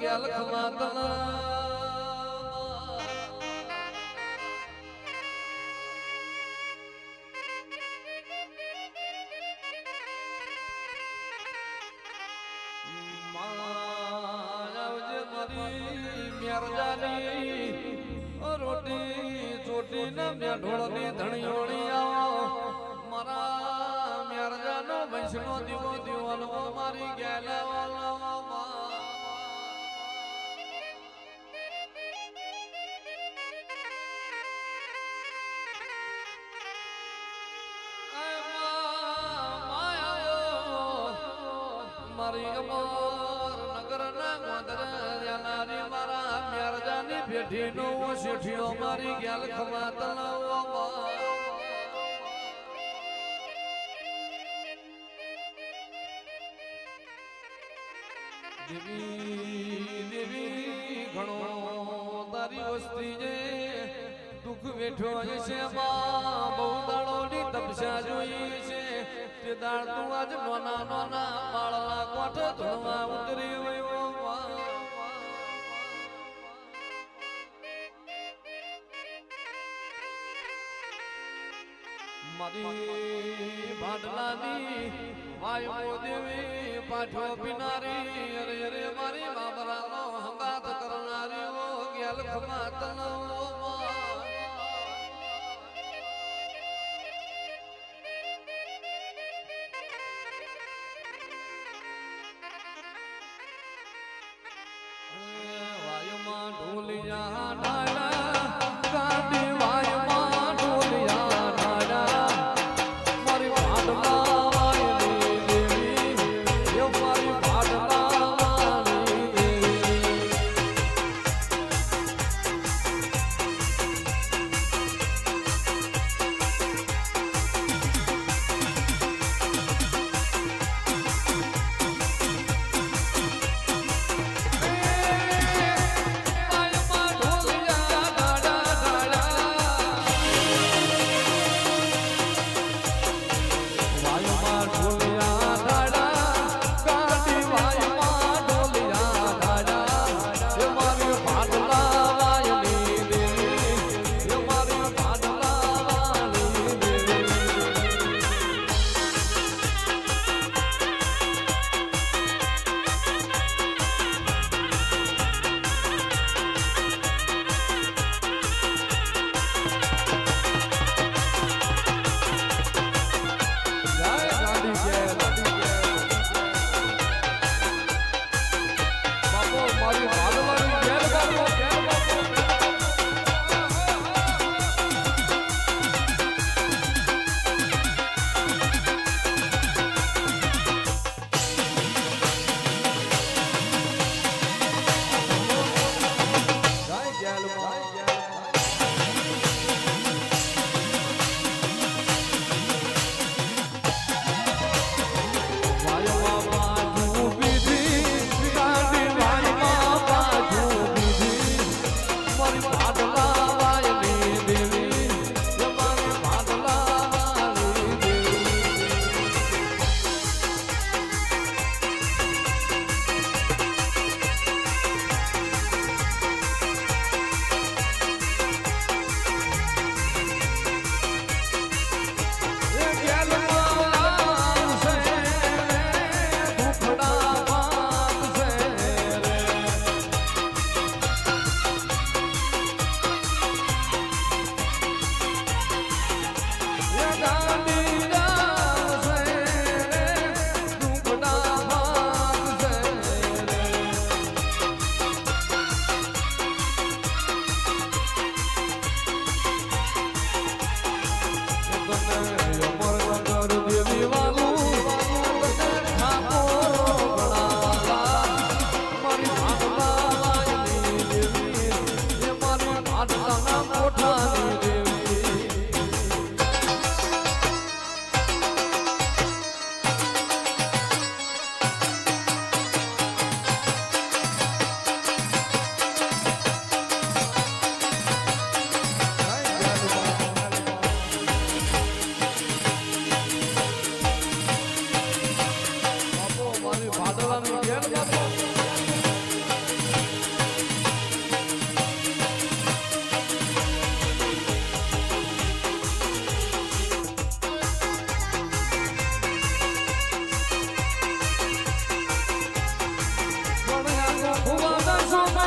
ગેલ ખમાતના માયાવજે મારી મેરજાની રોટી ચોટી ને મેઢોળની ધણીઓણી આવો મારા મેરજાનો વૈષ્ણો દીવો દીવાનો મારી ગેલા મારી અમર નગર ના ગોદર જાનારી મારા મેરજાની પેઢીનો શેઠીઓ મારી ગેલ ખમાતલાઓ દેવી દેવી ઘણો તારી વસ્તી જે દુઃખ વેઠો છે બહુ દાડોની તપસ્યા જોઈ છે તે દાળ તું આજ નોના નોના માળના કોઠ ધોવા ઉતરી વયો મારી ભાડલાની વાયુ દેવી પાઠો પીનારી અરે અરે મારી બાબરાનો હંગાત કરનારી ઓ ગેલ ખમાતનો વાયુમાં ઢોલિયા ડાળા કાઢી વાયુમાં ઢોલિયા ડાળા મારી ભાડલા વાયલી દેવી એ મારી ભાડલા વાયલી દેવી વાયુમાં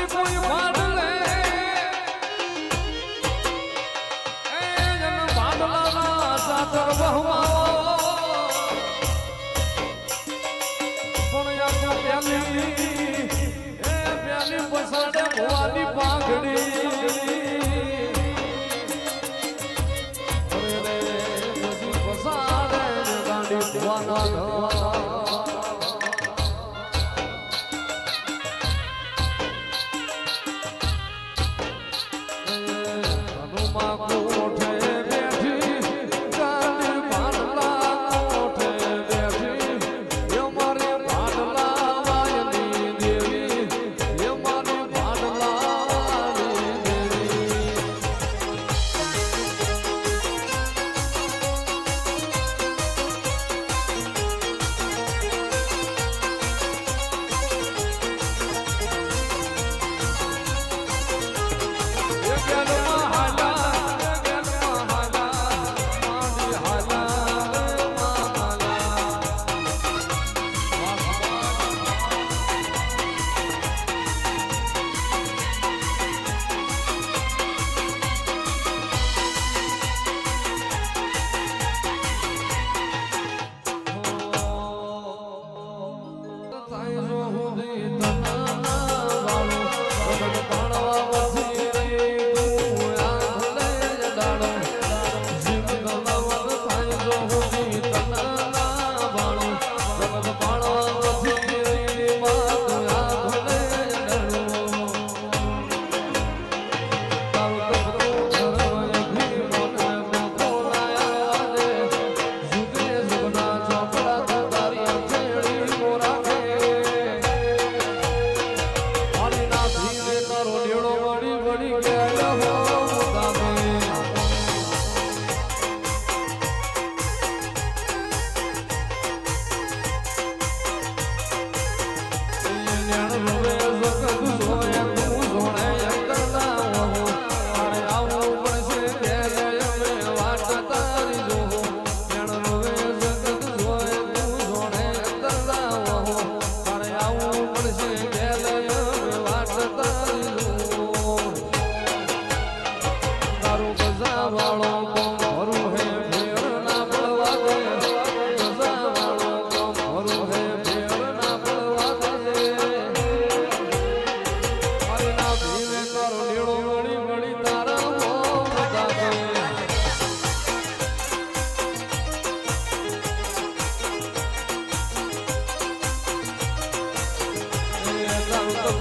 કોઈ ભાડ લે એ જન ભાડલાના સાતર બહમાવો પણ યાર પ્યાલી પસાડે ભવાની પાંખડી પસાડે ગાંડી ભવાના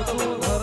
તું